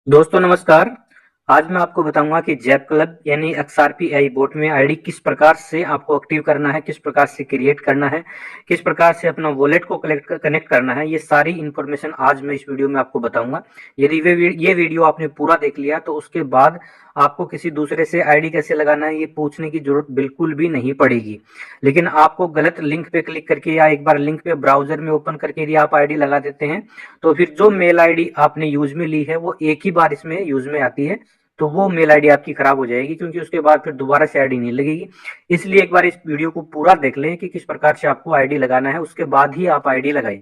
दोस्तों नमस्कार। आज मैं आपको बताऊंगा कि जैप क्लब यानी XRP बोट में आईडी किस प्रकार से आपको एक्टिव करना है, किस प्रकार से क्रिएट करना है, किस प्रकार से अपना वॉलेट को कनेक्ट करना है। ये सारी इन्फॉर्मेशन आज मैं इस वीडियो में आपको बताऊंगा। यदि ये वीडियो आपने पूरा देख लिया तो उसके बाद आपको किसी दूसरे से आईडी कैसे लगाना है ये पूछने की जरूरत बिल्कुल भी नहीं पड़ेगी। लेकिन आपको गलत लिंक पे क्लिक करके या एक बार लिंक पे ब्राउजर में ओपन करके यदि आप आईडी लगा देते हैं तो फिर जो मेल आईडी आपने यूज में ली है वो एक ही बार इसमें यूज में आती है, तो वो मेल आईडी आपकी खराब हो जाएगी, क्योंकि उसके बाद फिर दोबारा से आईडी नहीं लगेगी। इसलिए एक बार इस वीडियो को पूरा देख लें कि किस प्रकार से आपको आईडी लगाना है, उसके बाद ही आप आईडी लगाएं।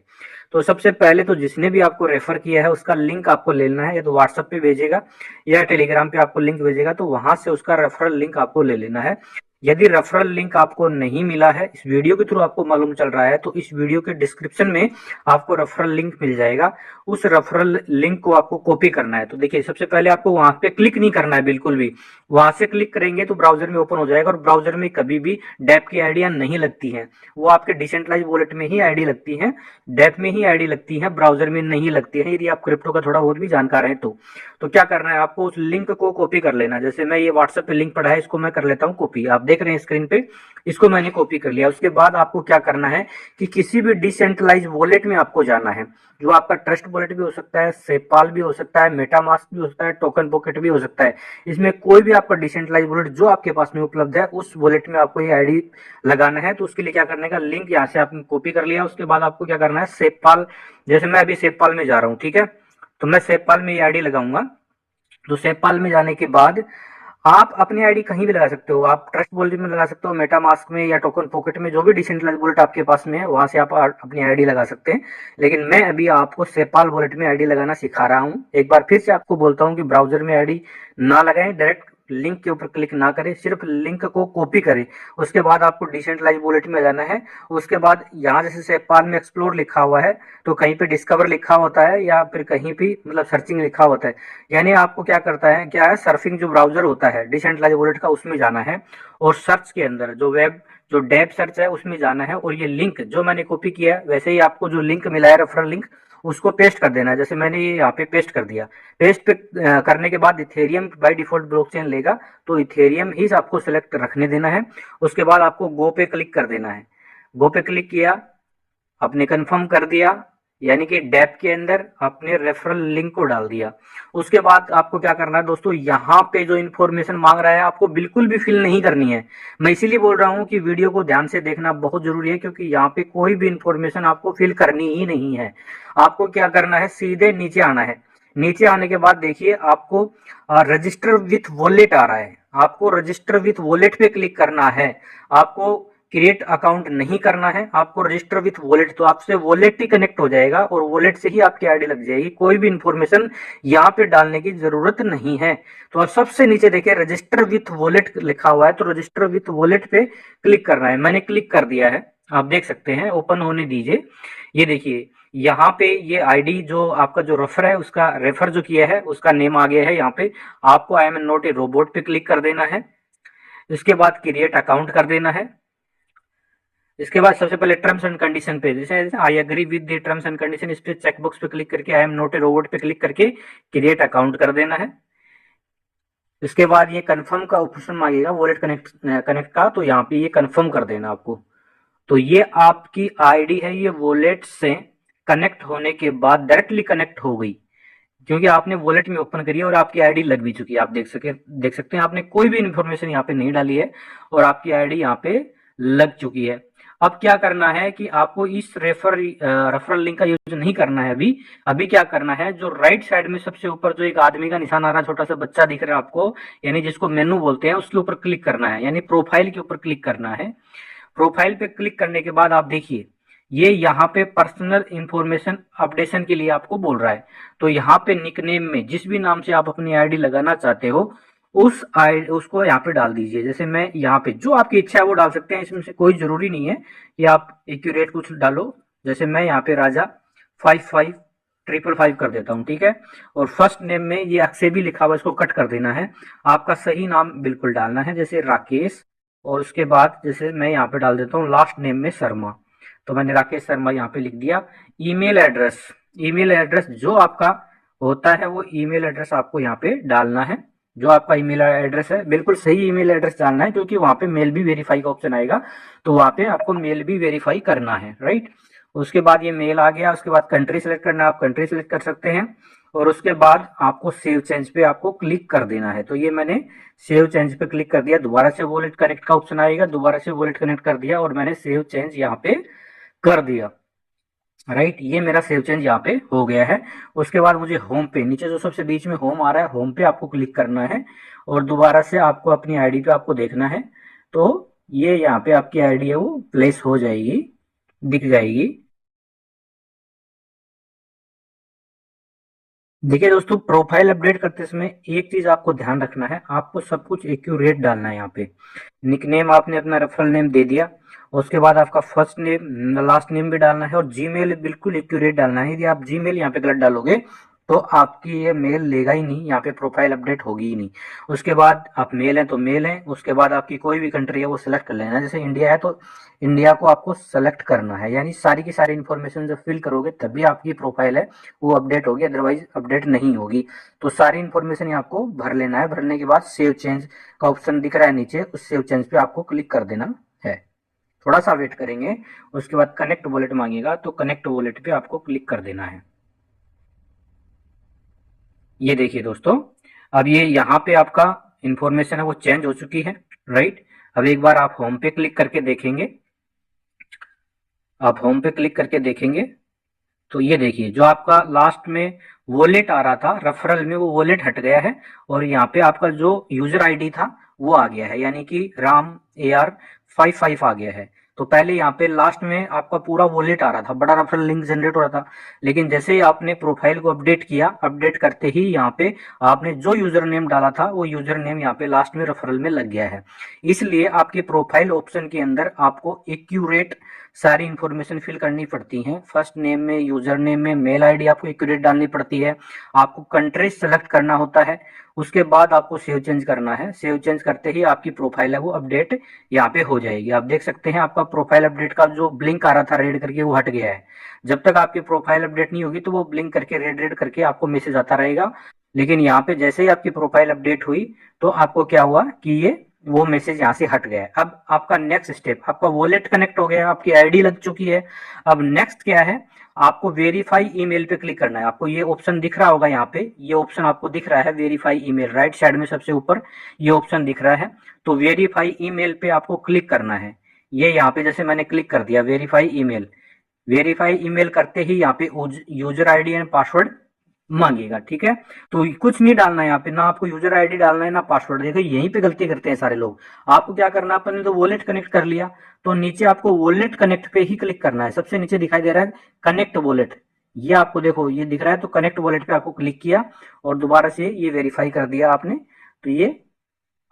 तो सबसे पहले तो जिसने भी आपको रेफर किया है उसका लिंक आपको ले लेना है, या तो व्हाट्सएप पे भेजेगा या टेलीग्राम पे आपको लिंक भेजेगा, तो वहां से उसका रेफरल लिंक आपको ले लेना है। यदि रेफरल लिंक आपको नहीं मिला है, इस वीडियो के थ्रू आपको मालूम चल रहा है, तो इस वीडियो के डिस्क्रिप्शन में आपको रेफरल लिंक मिल जाएगा। उस रेफरल लिंक को आपको कॉपी करना है। तो देखिए, सबसे पहले आपको वहां पे क्लिक नहीं करना है बिल्कुल भी। वहां से क्लिक करेंगे तो ब्राउजर में ओपन हो जाएगा, और ब्राउजर में कभी भी डेप की आईडियां नहीं लगती हैं। वो आपके डिसेंट्रलाइज वॉलेट में ही आईडी लगती है, डेप में ही आईडी लगती है, ब्राउजर में नहीं लगती है, यदि आप क्रिप्टो का थोड़ा बहुत भी जानकार है तो क्या करना है, आपको उस लिंक को कॉपी कर लेना। जैसे मैं ये व्हाट्सएप पे लिंक पड़ा है, इसको मैं कर लेता हूँ कॉपी। आप देख रहे हैं स्क्रीन पे, इसको मैंने कॉपी कर लिया। उसके बाद आपको क्या करना है कि किसी भी डिसेंट्रलाइज वॉलेट में आपको जाना है, जो आपका ट्रस्ट वॉलेट भी हो सकता है, सेपाल भी हो सकता है, मेटामास्क भी हो सकता है, टोकन पॉकेट भी हो सकता है। इसमें कोई भी आपका डिसेंट्रलाइज वॉलेट जो आपके पास में उपलब्ध है, उस वॉलेट में आपको ये आईडी लगाना है। तो उसके लिए क्या करने का, लिंक यहाँ से आपने कॉपी कर लिया। उसके बाद आपको क्या करना है, सेपाल, जैसे मैं अभी सेपाल में जा रहा हूँ, ठीक है, तो मैं सेपाल में ये आईडी लगाऊंगा। तो सेपाल में जाने के बाद आप अपनी आईडी कहीं भी लगा सकते हो। आप ट्रस्ट वॉलेट में लगा सकते हो, मेटामास्क में या टोकन पॉकेट में, जो भी डिसेंट्रलाइज वॉलेट आपके पास में है वहां से आप अपनी आईडी लगा सकते हैं। लेकिन मैं अभी आपको सेपाल वॉलेट में आईडी लगाना सिखा रहा हूं। एक बार फिर से आपको बोलता हूं कि ब्राउजर में आईडी ना लगाएं, डायरेक्ट लिंक के ऊपर क्लिक ना करें, सिर्फ लिंक को कॉपी करें। उसके बाद आपको डिसेंट्रलाइज वॉलेट में जाना है। उसके बाद यहाँ जैसे सेपाल में एक्सप्लोर लिखा हुआ है, तो कहीं पे डिस्कवर लिखा होता है, या फिर कहीं भी मतलब सर्चिंग लिखा होता है। यानी आपको क्या करता है, क्या है, सर्फिंग जो ब्राउजर होता है डिसेंट्रलाइज वॉलेट का, उसमें जाना है, और सर्च के अंदर जो डेप सर्च है उसमें जाना है, और ये लिंक जो मैंने कॉपी किया है, वैसे ही आपको जो लिंक मिला है रेफरल लिंक, उसको पेस्ट कर देना है। जैसे मैंने ये यहाँ पे पेस्ट कर दिया। पेस्ट पे करने के बाद इथेरियम बाय डिफॉल्ट ब्लॉकचेन लेगा, तो इथेरियम ही आपको सिलेक्ट रखने देना है। उसके बाद आपको गो पे क्लिक कर देना है। गो पे क्लिक किया, आपने कंफर्म कर दिया, यानी कि डेप के अंदर आपने रेफरल लिंक को डाल दिया। उसके बाद आपको क्या करना है दोस्तों, यहाँ पे जो इन्फॉर्मेशन मांग रहा है आपको बिल्कुल भी फिल नहीं करनी है। मैं इसीलिए बोल रहा हूँ कि वीडियो को ध्यान से देखना बहुत जरूरी है, क्योंकि यहाँ पे कोई भी इन्फॉर्मेशन आपको फिल करनी ही नहीं है। आपको क्या करना है, सीधे नीचे आना है। नीचे आने के बाद देखिए, आपको रजिस्टर विथ वॉलेट आ रहा है। आपको रजिस्टर विथ वॉलेट पे क्लिक करना है। आपको क्रिएट अकाउंट नहीं करना है, आपको रजिस्टर विथ वॉलेट, तो आपसे वॉलेट ही कनेक्ट हो जाएगा और वॉलेट से ही आपकी आईडी लग जाएगी। कोई भी इंफॉर्मेशन यहाँ पे डालने की जरूरत नहीं है। तो आप सबसे नीचे देखिए रजिस्टर विथ वॉलेट लिखा हुआ है, तो रजिस्टर विथ वॉलेट पे क्लिक करना है। मैंने क्लिक कर दिया है, आप देख सकते हैं, ओपन होने दीजिए। ये देखिए, यहाँ पे ये आईडी जो आपका जो रेफर है, उसका रेफर जो किया है उसका नेम आ गया है। यहाँ पे आपको आई एम नॉट ए रोबोट पे क्लिक कर देना है। इसके बाद क्रिएट अकाउंट कर देना है। इसके बाद सबसे पहले टर्म्स एंड कंडीशन पे, जैसे I agree with the terms and condition, इस पे चेकबॉक्स पे क्लिक करके I am not a robot पे क्लिक करके क्रिएट अकाउंट कर देना है। इसके बाद ये कंफर्म का ऑप्शन मांगेगा वॉलेट कनेक्ट का, तो यहाँ पे ये कंफर्म कर देना आपको। तो ये आपकी आईडी है, ये वॉलेट से कनेक्ट होने के बाद डायरेक्टली कनेक्ट हो गई, क्योंकि आपने वॉलेट में ओपन करी है और आपकी आईडी लग भी चुकी है। आप देख सकते हैं, आपने कोई भी इंफॉर्मेशन यहाँ पे नहीं डाली है और आपकी आईडी यहाँ पे लग चुकी है। अब क्या करना है कि आपको इस रेफरल लिंक का यूज नहीं करना है अभी। अभी क्या करना है, जो राइट साइड में सबसे ऊपर जो एक आदमी का निशान आ रहा है, छोटा सा बच्चा दिख रहा है आपको, यानी जिसको मेनू बोलते हैं, उसके ऊपर क्लिक करना है, यानी प्रोफाइल के ऊपर क्लिक करना है। प्रोफाइल पे क्लिक करने के बाद आप देखिए, ये यहाँ पे पर्सनल इंफॉर्मेशन अपडेशन के लिए आपको बोल रहा है। तो यहाँ पे निकनेम में जिस भी नाम से आप अपनी आईडी लगाना चाहते हो, उसको यहाँ पे डाल दीजिए। जैसे मैं यहाँ पे जो आपकी इच्छा है वो डाल सकते हैं, इसमें से कोई जरूरी नहीं है कि आप एक्यूरेट कुछ डालो। जैसे मैं यहाँ पे राजा 5555 कर देता हूँ, ठीक है। और फर्स्ट नेम में ये अक्षय भी लिखा हुआ है, इसको कट कर देना है। आपका सही नाम बिल्कुल डालना है, जैसे राकेश, और उसके बाद जैसे मैं यहाँ पे डाल देता हूँ लास्ट नेम में शर्मा, तो मैंने राकेश शर्मा यहाँ पे लिख दिया। ईमेल एड्रेस जो आपका होता है वो ईमेल एड्रेस आपको यहाँ पे डालना है। जो आपका ईमेल एड्रेस है बिल्कुल सही ईमेल एड्रेस डालना है, क्योंकि वहां पे मेल भी वेरीफाई का ऑप्शन आएगा, तो वहां पे आपको मेल भी वेरीफाई करना है, राइट। उसके बाद ये मेल आ गया, उसके बाद कंट्री सेलेक्ट करना है, आप कंट्री सेलेक्ट कर सकते हैं, और उसके बाद आपको सेव चेंज पे आपको क्लिक कर देना है। तो ये मैंने सेव चेंज पे क्लिक कर दिया, दोबारा से वॉलेट कनेक्ट का ऑप्शन आएगा, दोबारा से वॉलेट कनेक्ट कर दिया और मैंने सेव चेंज यहाँ पे कर दिया, राइट। ये मेरा सेव चेंज यहाँ पे हो गया है। उसके बाद मुझे होम पे, नीचे जो सबसे बीच में होम आ रहा है, होम पे आपको क्लिक करना है और दोबारा से आपको अपनी आईडी पे आपको देखना है, तो ये यहाँ पे आपकी आईडी है वो प्लेस हो जाएगी, दिख जाएगी। देखिए दोस्तों, प्रोफाइल अपडेट करते समय एक चीज आपको ध्यान रखना है, आपको सब कुछ एक्यूरेट डालना है। यहाँ पे निकनेम आपने अपना रेफरल नेम दे दिया, उसके बाद आपका फर्स्ट नेम लास्ट नेम भी डालना है और जीमेल बिल्कुल एक्यूरेट डालना है। यदि आप जीमेल यहाँ पे गलत डालोगे तो आपकी ये मेल लेगा ही नहीं, यहाँ पे प्रोफाइल अपडेट होगी ही नहीं। उसके बाद आप मेल है तो मेल है, उसके बाद आपकी कोई भी कंट्री है वो सिलेक्ट कर लेना। जैसे इंडिया है तो इंडिया को आपको सेलेक्ट करना है, यानी सारी की सारी इन्फॉर्मेशन जब फिल करोगे तभी आपकी प्रोफाइल है वो अपडेट होगी, अदरवाइज अपडेट नहीं होगी। तो सारी इन्फॉर्मेशन आपको भर लेना है। भरने के बाद सेव चेंज का ऑप्शन दिख रहा है नीचे, उस सेव चेंज पे आपको क्लिक कर देना है। थोड़ा सा वेट करेंगे, उसके बाद कनेक्ट वॉलेट मांगेगा, तो कनेक्ट वॉलेट पे आपको क्लिक कर देना है। ये देखिए दोस्तों, अब ये यहाँ पे आपका इंफॉर्मेशन है वो चेंज हो चुकी है, राइट। अब एक बार आप होम पे क्लिक करके देखेंगे, आप होम पे क्लिक करके देखेंगे तो ये देखिए जो आपका लास्ट में वॉलेट आ रहा था रेफरल में, वो वॉलेट हट गया है और यहाँ पे आपका जो यूजर आईडी था वो आ गया है, यानी कि राम AR55 आ गया है। तो पहले यहाँ पे लास्ट में आपका पूरा वॉलेट आ रहा था, बड़ा रेफरल लिंक जनरेट हो रहा था, लेकिन जैसे ही आपने प्रोफाइल को अपडेट किया, अपडेट करते ही यहाँ पे आपने जो यूजर नेम डाला था वो यूजर नेम यहाँ पे लास्ट में रेफरल में लग गया है। इसलिए आपके प्रोफाइल ऑप्शन के अंदर आपको एक्यूरेट सारी इंफॉर्मेशन फिल करनी पड़ती है। फर्स्ट नेम में, यूजर नेम में, मेल आईडी आपको एक्यूरेट डालनी पड़ती है, आपको कंट्री सेलेक्ट करना होता है, उसके बाद आपको सेव चेंज करना है। सेव चेंज करते ही आपकी प्रोफाइल है वो अपडेट यहाँ पे हो जाएगी। आप देख सकते हैं आपका प्रोफाइल अपडेट का जो ब्लिंक आ रहा था रेड करके वो हट गया है। जब तक आपकी प्रोफाइल अपडेट नहीं होगी तो वो ब्लिंक करके रेड रेड करके आपको मैसेज आता रहेगा, लेकिन यहाँ पे जैसे ही आपकी प्रोफाइल अपडेट हुई तो आपको क्या हुआ कि ये वो मैसेज यहाँ से हट गया। अब आपका नेक्स्ट स्टेप, आपका वॉलेट कनेक्ट हो गया, आपकी आईडी लग चुकी है। अब नेक्स्ट क्या है, आपको वेरीफाई ईमेल पे क्लिक करना है। आपको ये ऑप्शन दिख रहा होगा, यहाँ पे ये ऑप्शन आपको दिख रहा है वेरीफाई ईमेल, राइट साइड में सबसे ऊपर ये ऑप्शन दिख रहा है। तो वेरीफाई ईमेल पे आपको क्लिक करना है। ये यहाँ पे जैसे मैंने क्लिक कर दिया वेरीफाई ईमेल, वेरीफाई ईमेल करते ही यहाँ पे यूजर आईडी एंड पासवर्ड मांगेगा, ठीक है। तो कुछ नहीं डालना है यहाँ पे, ना आपको यूजर आईडी डालना है ना पासवर्ड। देखो यहीं पे गलती करते हैं सारे लोग। आपको क्या करना है, अपन ने तो वॉलेट कनेक्ट कर लिया, तो नीचे आपको वॉलेट कनेक्ट पे ही क्लिक करना है। सबसे नीचे दिखाई दे रहा है कनेक्ट वॉलेट, ये आपको देखो ये दिख रहा है, तो कनेक्ट वॉलेट पे आपको क्लिक किया और दोबारा से ये वेरीफाई कर दिया आपने। तो ये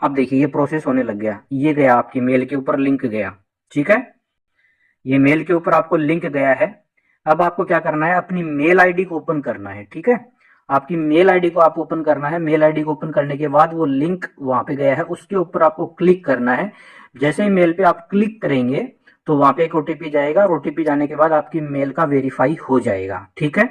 अब देखिए ये प्रोसेस होने लग गया, ये गया आपकी मेल के ऊपर लिंक गया, ठीक है। ये मेल के ऊपर आपको लिंक गया है। अब आपको क्या करना है, अपनी मेल आईडी को ओपन करना है, ठीक है। आपकी मेल आईडी को आप ओपन करना है। मेल आईडी को ओपन करने के बाद वो लिंक वहां पे गया है, उसके ऊपर आपको क्लिक करना है। जैसे ही मेल पे आप क्लिक करेंगे तो वहां पे एक ओटीपी जाएगा, और ओटीपी जाने के बाद आपकी मेल का वेरीफाई हो जाएगा, ठीक है।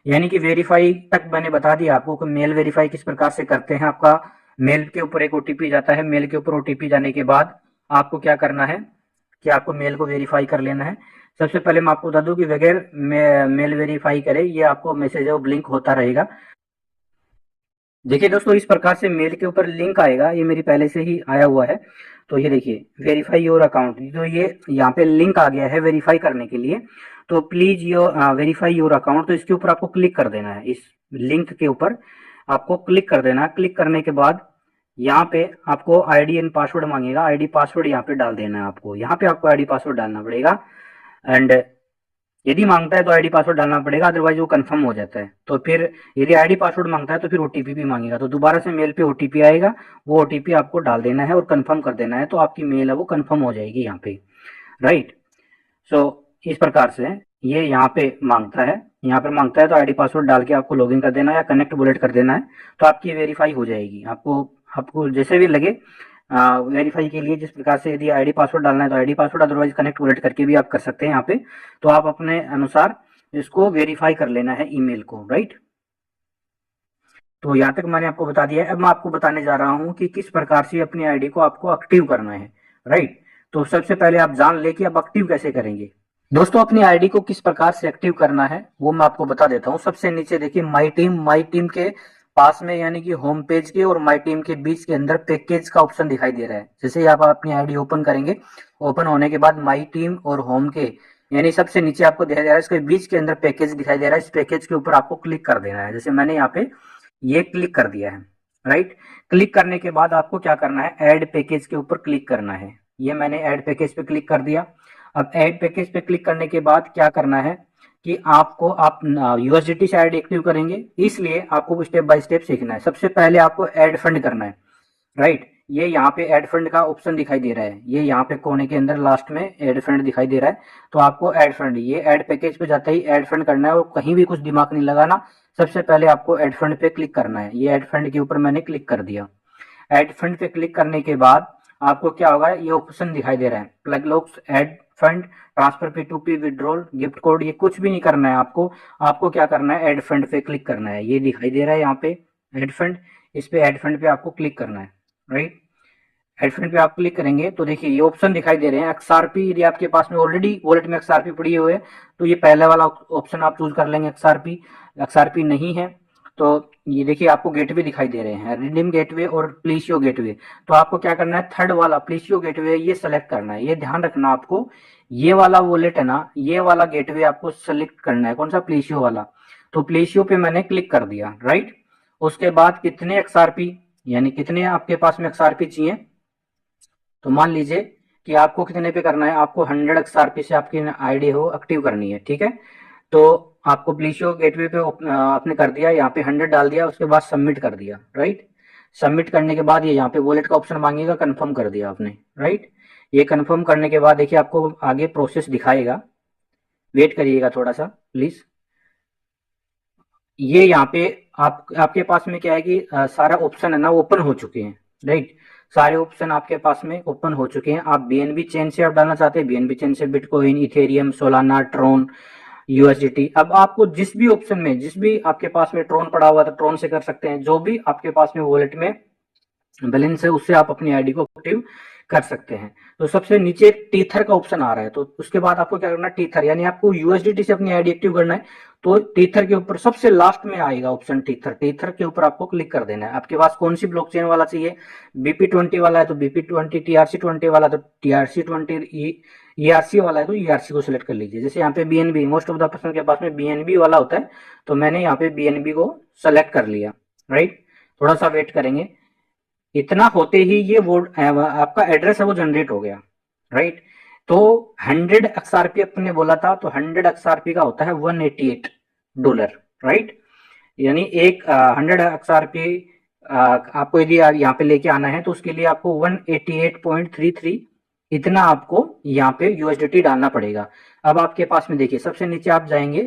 यानी कि वेरीफाई तक मैंने बता दिया आपको कि मेल वेरीफाई किस प्रकार से करते हैं। आपका मेल के ऊपर एक ओटीपी जाता है, मेल के ऊपर ओटीपी जाने के बाद आपको क्या करना है कि आपको मेल को वेरीफाई कर लेना है। सबसे पहले मैं आपको बता दूं कि बगैर मेल वेरीफाई करे ये आपको मैसेज है वो ब्लिंक होता रहेगा। देखिए दोस्तों, इस प्रकार से मेल के ऊपर लिंक आएगा, ये मेरी पहले से ही आया हुआ है। तो ये देखिए वेरीफाई योर अकाउंट, तो ये यहाँ पे लिंक आ गया है वेरीफाई करने के लिए। तो please your verify your account, तो इसके ऊपर आपको क्लिक कर देना है। इस लिंक के ऊपर आपको क्लिक कर देना है। क्लिक करने के बाद यहाँ पे आपको आईडी एंड पासवर्ड मांगेगा, आईडी पासवर्ड यहाँ पे डाल देना है। आपको यहाँ पे आपको आईडी पासवर्ड डालना पड़ेगा, एंड यदि मांगता है तो आईडी पासवर्ड डालना पड़ेगा, अदरवाइज वो कंफर्म हो जाता है। तो फिर यदि आईडी पासवर्ड मांगता है तो फिर ओटीपी भी मांगेगा, तो दोबारा से मेल पे ओटीपी आएगा, वो ओटीपी आपको डाल देना है और कंफर्म कर देना है, तो आपकी मेल है वो कंफर्म हो जाएगी यहाँ पे, राइट। सो इस प्रकार से ये यहाँ पे मांगता है, यहाँ पर मांगता है तो आईडी पासवर्ड डाल के आपको लॉगिन कर देना है या कनेक्ट बुलेट कर देना है, तो आपकी वेरीफाई हो जाएगी। आपको आपको जैसे भी लगे वेरीफाई के लिए, जिस प्रकार से यदि आईडी पासवर्ड डालना है तो ID password, otherwise connect bullet करके भी आप कर सकते हैं यहाँ पे। तो आप अपने अनुसार इसको वेरीफाई कर लेना है ईमेल को, राइट। तो यहाँ तक मैंने आपको बता दिया है। अब मैं आपको बताने जा रहा हूँ कि किस प्रकार से अपनी आईडी को आपको एक्टिव करना है, राइट। तो सबसे पहले आप जान ले कि आप एक्टिव कैसे करेंगे। दोस्तों, अपनी आईडी को किस प्रकार से एक्टिव करना है वो मैं आपको बता देता हूँ। सबसे नीचे देखिए माई टीम के पास में यानी कि होम पेज के और माई टीम के बीच के अंदर पैकेज का ऑप्शन दिखाई दे रहा है। जैसे ही आप अपनी आईडी ओपन करेंगे, ओपन होने के बाद माई टीम और होम के यानी सबसे नीचे आपको दिखाई दे रहा है, इसके बीच के अंदर पैकेज दिखाई दे रहा है। इस पैकेज के ऊपर आपको क्लिक कर देना है। जैसे मैंने यहाँ पे ये क्लिक कर दिया है, राइट। क्लिक करने के बाद आपको क्या करना है, ऐड पैकेज के ऊपर क्लिक करना है। ये मैंने ऐड पैकेज पे क्लिक कर दिया। अब ऐड पैकेज पे क्लिक करने के बाद क्या करना है कि आप यूएसडीटी से आईडी एक्टिव करेंगे, इसलिए आपको स्टेप बाय स्टेप सीखना है। सबसे पहले आपको ऐड फंड करना है, राइट। ये यहाँ पे ऐड फंड का ऑप्शन दिखाई दे रहा है, ये यहाँ पे कोने के अंदर लास्ट में ऐड फंड दिखाई दे रहा है। तो आपको ऐड फंड, ये ऐड पैकेज पे जाते ही ऐड फंड करना है और कहीं भी कुछ दिमाग नहीं लगाना। सबसे पहले आपको ऐड फंड पे क्लिक करना है। ये ऐड फंड के ऊपर मैंने क्लिक कर दिया। ऐड फंड पे क्लिक करने के बाद आपको क्या होगा, ये ऑप्शन दिखाई दे रहा है plug locks, add fund, transfer P2P, withdrawal, gift code, ये कुछ भी नहीं करना है आपको। आपको क्या करना है, ऐड फंड पे क्लिक करना है। ये दिखाई दे रहा है यहाँ पे ऐड फंड, इस पे ऐड फंड पे आपको क्लिक करना है, राइट। ऐड फंड पे आप क्लिक करेंगे तो देखिए ये ऑप्शन दिखाई दे रहे हैं XRP। यदि आपके पास में ऑलरेडी वॉलेट में XRP पड़ी हुई है तो ये पहले वाला ऑप्शन आप चूज कर लेंगे XRP। XRP नहीं है तो ये देखिए आपको गेटवे दिखाई दे रहे हैं, रिडीम गेटवे और प्लीशियो गेटवे। तो आपको क्या करना है, थर्ड वाला प्लीशियो गेटवे ये सेलेक्ट करना है। ये ध्यान रखना आपको, ये वाला वॉलेट है ना, ये वाला गेटवे आपको सेलेक्ट करना है। कौन सा, प्लीशियो वाला। तो प्लीशियो पे मैंने क्लिक कर दिया, राइट। उसके बाद कितने XRP यानी कितने आपके पास में XRP चाहिए, तो मान लीजिए कि आपको कितने पे करना है, आपको 100 XRP से आपकी आईडी हो एक्टिव करनी है, ठीक है। तो आपको प्लीशियो गेटवे पे आपने कर दिया, यहाँ पे 100 डाल दिया, उसके बाद सबमिट कर दिया, राइट। सबमिट करने के बाद ये यहाँ पे वॉलेट का ऑप्शन मांगेगा, कंफर्म कर दिया आपने, राइट। ये कंफर्म करने के बाद देखिए आपको आगे प्रोसेस दिखाएगा, वेट करिएगा थोड़ा सा प्लीज। ये यहाँ पे आपके पास में क्या है कि सारा ऑप्शन है ना ओपन हो चुके हैं, राइट। सारे ऑप्शन आपके पास में ओपन हो चुके हैं। आप बीएनबी चेन से आप डालना चाहते हैं, बीएनबी चेन से Bitcoin, Ethereum, Solana, Tron, USDT. अब आपको जिस भी ऑप्शन में, जिस भी आपके पास में ट्रोन पड़ा हुआ है तो ट्रोन से कर सकते हैं। जो भी आपके पास में वॉलेट में बैलेंस है उससे आप अपनी आईडी को एक्टिव कर सकते हैं। तो सबसे नीचे टीथर का ऑप्शन आ रहा है, तो उसके बाद आपको क्या करना है, टीथर यानी आपको यूएसडीटी से अपनी आईडी एक्टिव करना है। तो टीथर के ऊपर सबसे लास्ट में आएगा ऑप्शन टीथर, टीथर के ऊपर आपको क्लिक कर देना है। आपके पास कौन सी ब्लॉकचेन वाला चाहिए, BP20 वाला है तो BP20, TRC20 वाला तो TRC20, ERC वाला है तो ERC को सिलेक्ट कर लीजिए। जैसे यहाँ पे BNB, most of the person के पास में BNB वाला होता है, तो मैंने यहाँ पे BNB को सेलेक्ट कर लिया, राइट। थोड़ा सा वेट करेंगे, इतना होते ही ये वो आपका एड्रेस है वो जनरेट हो गया, राइट। तो 100 XRP अपने बोला था, तो 100 XRP का होता है $188, राइट। यानी एक 100 XRP आपको यदि यहाँ पे लेके आना है तो उसके लिए आपको 188.33 इतना आपको यहाँ पे यूएसडीटी डालना पड़ेगा। अब आपके पास में देखिए सबसे नीचे आप जाएंगे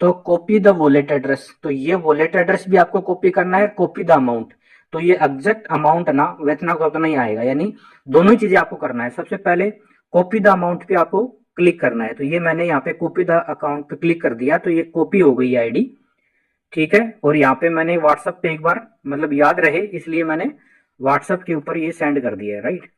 तो कॉपी द वॉलेट एड्रेस, तो ये वॉलेट एड्रेस भी आपको कॉपी करना है, कॉपी द अमाउंट। तो ये एग्जैक्ट अमाउंट ना वेतना का उतना ही आएगा, यानी दोनों ही चीजें आपको करना है। सबसे पहले कॉपी द अमाउंट पे आपको क्लिक करना है, तो ये मैंने यहाँ पे कॉपी द अकाउंट पे क्लिक कर दिया, तो ये कॉपी हो गई आईडी, ठीक है। और यहाँ पे मैंने व्हाट्सएप पे एक बार मतलब याद रहे इसलिए मैंने व्हाट्सएप के ऊपर ये सेंड कर दिया है, राइट।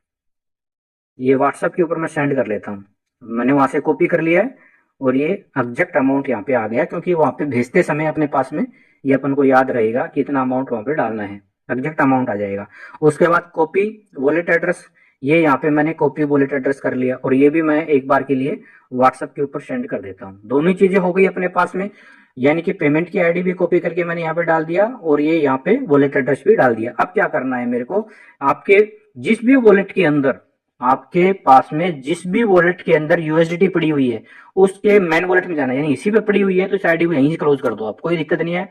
ये व्हाट्सएप के ऊपर मैं सेंड कर लेता हूँ, मैंने वहां से कॉपी कर लिया है और ये एग्जैक्ट अमाउंट यहाँ पे आ गया, क्योंकि वहां पे भेजते समय अपने पास में ये अपन को याद रहेगा कि इतना अमाउंट वहां पे डालना है, एग्जैक्ट अमाउंट आ जाएगा। उसके बाद कॉपी वॉलेट एड्रेस, ये यहाँ पे मैंने कॉपी वॉलेट एड्रेस कर लिया और ये भी मैं एक बार के लिए व्हाट्सएप के ऊपर सेंड कर देता हूँ। दोनों चीजें हो गई अपने पास में, यानी कि पेमेंट की आईडी भी कॉपी करके मैंने यहाँ पे डाल दिया और ये यहाँ पे वॉलेट एड्रेस भी डाल दिया। अब क्या करना है मेरे को, आपके जिस भी वॉलेट के अंदर, आपके पास में जिस भी वॉलेट के अंदर यूएसडीटी पड़ी हुई है उसके मेन वॉलेट में जाना है, यानी इसी पे पड़ी हुई है तो इस आईडी को यहीं से क्लोज कर दो, आप कोई दिक्कत नहीं है।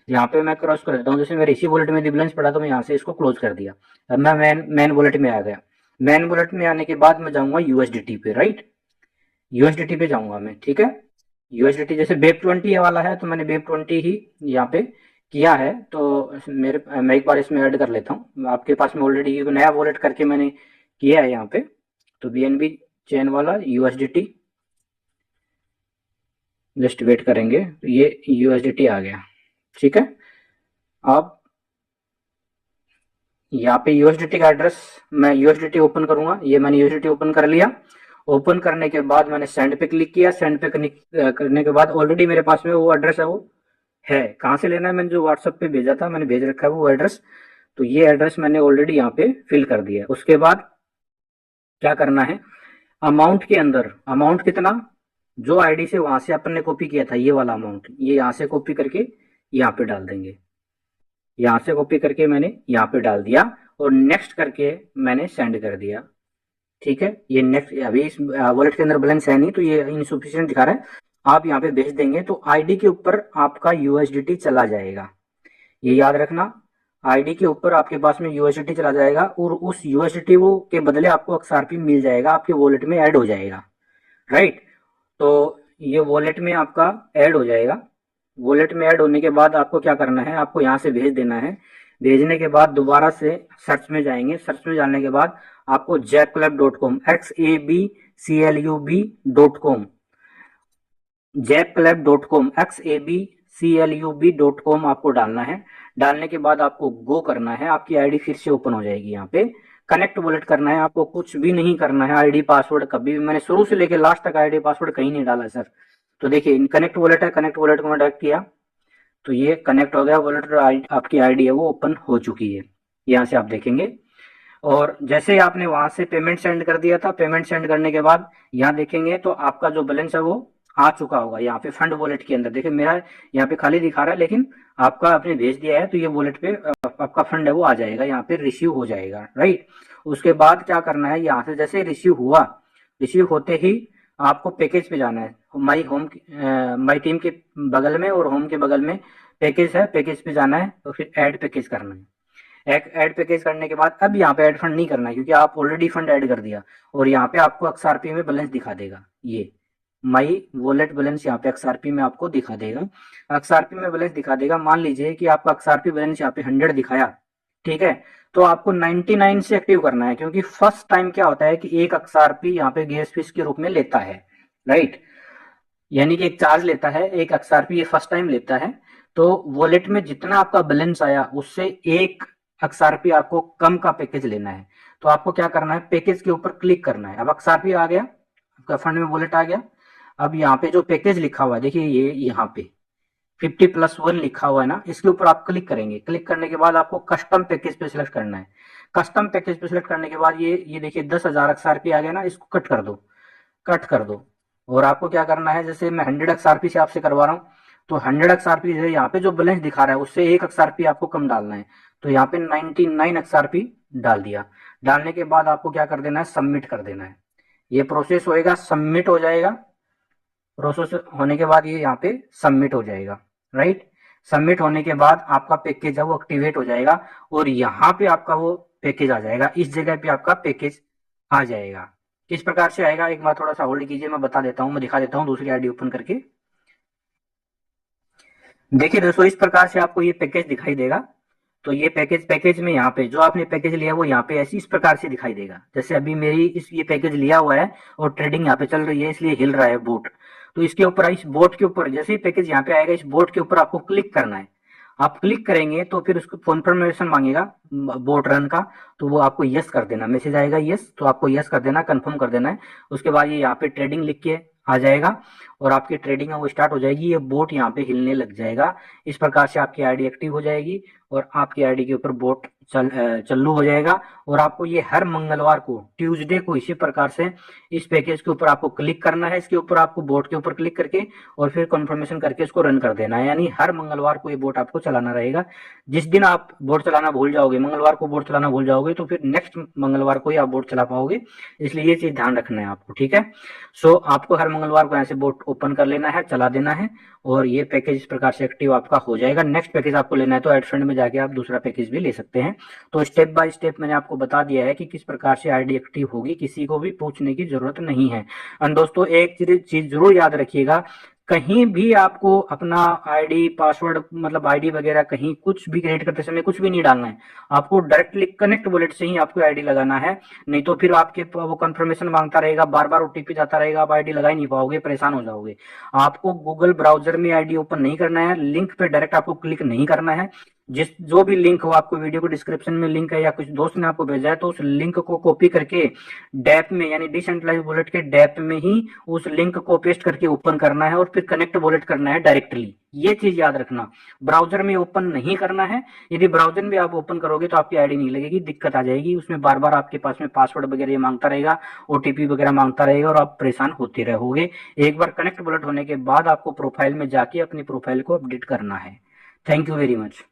यहाँ पे मैं क्रॉस कर देता हूँ, जैसे मेरे इसी वॉलेट में बैलेंस पड़ा तो मैं यहाँ से इसको क्लोज कर दिया। अब मैं मेन वॉलेट में आ गया। मेन वॉलेट में आने के बाद मैं जाऊंगा यूएसडीटी पे, राइट। यूएसडीटी पे जाऊंगा मैं, ठीक है। यूएसडीटी जैसे BEP20 वाला है तो मैंने BEP20 ही यहाँ पे किया है, तो मैं एक बार इसमें ऐड कर लेता हूँ। आपके पास में ऑलरेडी नया वॉलेट करके मैंने किया है यहाँ पे, तो BNB चेन वाला USDT, जस्ट वेट करेंगे, ये USDT आ गया, ठीक है। अब यहाँ पे यूएसडीटी का एड्रेस, मैं यूएसडीटी ओपन करूंगा। ये मैंने यूएसडीटी ओपन कर लिया। ओपन करने के बाद मैंने सेंड पे क्लिक किया। सेंड पे करने के बाद ऑलरेडी मेरे पास में वो एड्रेस है, वो है। कहाँ से लेना है, मैंने जो व्हाट्सएप पे भेजा था, मैंने भेज रखा है वो एड्रेस। तो ये एड्रेस मैंने ऑलरेडी यहाँ पे फिल कर दिया है। उसके बाद क्या करना है, अमाउंट के अंदर, अमाउंट कितना, जो आईडी से वहां से अपन ने कॉपी किया था ये वाला अमाउंट, ये यहाँ से कॉपी करके यहाँ पे डाल देंगे। यहाँ से कॉपी करके मैंने यहाँ पे डाल दिया और नेक्स्ट करके मैंने सेंड कर दिया। ठीक है, ये नेक्स्ट, अभी इस वॉलेट के अंदर बैलेंस है नहीं तो ये इनसुफिशियंट दिखा रहा है। आप यहाँ पे भेज देंगे तो आईडी के ऊपर आपका यूएसडीटी चला जाएगा। ये याद रखना, आईडी के ऊपर आपके पास में यूएसडीटी चला जाएगा और उस यूएसडीटी वो के बदले आपको एक्सआरपी मिल जाएगा, आपके वॉलेट में ऐड हो जाएगा। राइट, तो ये वॉलेट में आपका ऐड हो जाएगा। वॉलेट में ऐड होने के बाद आपको क्या करना है, आपको यहाँ से भेज देना है। भेजने के बाद दोबारा से सर्च में जाएंगे। सर्च में जाने के बाद आपको jabclub.com, XABCLUB.com, jabclub.com, XABCLUB.com आपको डालना है। डालने के बाद आपको गो करना है, आपकी आईडी फिर से ओपन हो जाएगी। यहाँ पे कनेक्ट वॉलेट करना है, आपको कुछ भी नहीं करना है। आईडी पासवर्ड कभी भी, मैंने शुरू से लेकर लास्ट तक आईडी पासवर्ड कहीं नहीं डाला सर। तो देखिए कनेक्ट वॉलेट है, कनेक्ट वॉलेट को मैं डायरेक्ट किया तो ये कनेक्ट हो गया वॉलेट, आपकी आईडी है वो ओपन हो चुकी है। यहाँ से आप देखेंगे। और जैसे ही आपने वहां से पेमेंट सेंड कर दिया था, पेमेंट सेंड करने के बाद यहाँ देखेंगे तो आपका जो बैलेंस है वो आ चुका होगा। यहाँ पे फंड वॉलेट के अंदर देखिए, मेरा यहाँ पे खाली दिखा रहा है लेकिन आपका आपने भेज दिया है तो ये वॉलेट पे आपका फंड है वो आ जाएगा, यहाँ पे रिसीव हो जाएगा। राइट, उसके बाद क्या करना है, यहाँ से जैसे रिसीव हुआ, रिसीव होते ही आपको पैकेज पे जाना है। माई टीम के बगल में और होम के बगल में पैकेज है, पैकेज पे जाना है और फिर ऐड पैकेज करना है। ऐड पैकेज करने के बाद अब यहाँ पे ऐड फंड नहीं करना है क्योंकि आप ऑलरेडी फंड ऐड कर दिया। और यहाँ पे आपको XRP में बैलेंस दिखा देगा, ये माई वॉलेट बैलेंस यहाँ पे XRP में आपको दिखा देगा। XRP में बैलेंस दिखा देगा। मान लीजिए कि आपका XRP बैलेंस यहाँ पे 100 दिखाया, ठीक है, तो आपको 99 से एक्टिव करना है क्योंकि फर्स्ट टाइम क्या होता है कि एक XRP यहाँ पे गैस फीस के रूप में लेता है। राइट, यानी कि एक चार्ज लेता है, एक XRP ये फर्स्ट टाइम लेता है। तो वॉलेट में जितना आपका बैलेंस आया उससे एक XRP आपको कम का पैकेज लेना है। तो आपको क्या करना है, पैकेज के ऊपर क्लिक करना है। अब XRP आ गया, आपका फंड में वॉलेट आ गया। अब यहाँ पे जो पैकेज लिखा हुआ है देखिए, ये यहाँ पे 50+1 लिखा हुआ है ना, इसके ऊपर आप क्लिक करेंगे। क्लिक करने के बाद आपको कस्टम पैकेज पे सिलेक्ट करना है। कस्टम पैकेज पे सिलेक्ट करने के बाद ये देखिए 10,000 XRP आ गया ना, इसको कट कर दो, कट कर दो। और आपको क्या करना है, जैसे मैं 100 XRP से आपसे करवा रहा हूँ तो 100 XRP से यहाँ पे जो बैलेंस दिखा रहा है उससे एक XRP आपको कम डालना है। तो यहाँ पे 99 XRP डाल दिया। डालने के बाद आपको क्या कर देना है, सबमिट कर देना है। ये प्रोसेस होएगा, सबमिट हो जाएगा। प्रोसेस होने के बाद ये यहाँ पे सबमिट हो जाएगा। राइट, सबमिट होने के बाद आपका पैकेज है वो एक्टिवेट हो जाएगा और यहाँ पे आपका वो पैकेज आ जाएगा। इस जगह पे आपका पैकेज आ जाएगा। किस प्रकार से आएगा, एक बार थोड़ा सा होल्ड कीजिए, मैं बता देता हूँ, मैं दिखा देता हूँ दूसरी आईडी ओपन करके। देखिए दोस्तों, इस प्रकार से आपको ये पैकेज दिखाई देगा। तो ये पैकेज में यहाँ पे जो आपने पैकेज लिया वो यहाँ पे ऐसी इस प्रकार से दिखाई देगा। जैसे अभी मेरी ये पैकेज लिया हुआ है और ट्रेडिंग यहाँ पे चल रही है इसलिए हिल रहा है बोट। तो इसके ऊपर, इस बोट के ऊपर जैसे ही पैकेज यहाँ पे आएगा, इस बोट के ऊपर आपको क्लिक करना है। आप क्लिक करेंगे तो फिर उसको कन्फर्मेशन मांगेगा बोट रन का, तो वो आपको यस कर देना, मैसेज आएगा यस, तो आपको यस कर देना, कंफर्म कर देना है। उसके बाद ये यहाँ पे ट्रेडिंग लिख के आ जाएगा और आपकी ट्रेडिंग है वो स्टार्ट हो जाएगी। ये बोट यहाँ पे हिलने लग जाएगा। इस प्रकार से आपकी आईडी एक्टिव हो जाएगी और आपकी आईडी के ऊपर बोट चालू हो जाएगा। और आपको ये हर मंगलवार को, ट्यूसडे को इसी प्रकार से इस पैकेज के ऊपर आपको क्लिक करना है। इसके ऊपर आपको बोट के ऊपर क्लिक करके और फिर कंफर्मेशन करके इसको रन कर देना है। यानी हर मंगलवार को ये बोट आपको चलाना रहेगा। जिस दिन आप बोट चलाना भूल जाओगे, मंगलवार को बोट चलाना भूल जाओगे, तो फिर नेक्स्ट मंगलवार को ही आप बोट चला पाओगे। इसलिए ये चीज ध्यान रखना है आपको, ठीक है। सो आपको हर मंगलवार को ऐसे बोट ओपन कर लेना है, चला देना है और ये पैकेज इस प्रकार से एक्टिव आपका हो जाएगा। नेक्स्ट पैकेज आपको लेना है तो एड फ्रेंड में जाके आप दूसरा पैकेज भी ले सकते हैं। तो स्टेप बाय स्टेप मैंने आपको बता दिया है कि किस प्रकार से आईडी एक्टिव होगी, किसी को भी पूछने की जरूरत नहीं है। और दोस्तों एक चीज जरूर याद रखिएगा, कहीं भी आपको अपना आईडी पासवर्ड मतलब आईडी वगैरह कहीं कुछ भी क्रिएट करते समय कुछ भी नहीं डालना है। आपको डायरेक्टली कनेक्ट वॉलेट से ही आपको आईडी लगाना है, नहीं तो फिर आपके वो कंफर्मेशन मांगता रहेगा, बार बार ओटीपी जाता रहेगा, आप आईडी लगा ही नहीं पाओगे, परेशान हो जाओगे। आपको गूगल ब्राउजर में आईडी ओपन नहीं करना है, लिंक पे डायरेक्ट आपको क्लिक नहीं करना है। जिस जो भी लिंक हो, आपको वीडियो को डिस्क्रिप्शन में लिंक है या कुछ दोस्त ने आपको भेजा है, तो उस लिंक को कॉपी करके डैप में यानी डिसेंट्रलाइज वॉलेट के डैप में ही उस लिंक को पेस्ट करके ओपन करना है और फिर कनेक्ट वॉलेट करना है डायरेक्टली। ये चीज याद रखना, ब्राउजर में ओपन नहीं करना है। यदि ब्राउजर में आप ओपन करोगे तो आपकी आईडी नहीं लगेगी, दिक्कत आ जाएगी, उसमें बार बार आपके पास में पासवर्ड वगैरह मांगता रहेगा, ओटीपी वगैरह मांगता रहेगा और आप परेशान होते रहोगे। एक बार कनेक्ट वॉलेट होने के बाद आपको प्रोफाइल में जाके अपनी प्रोफाइल को अपडेट करना है। Thank you very much.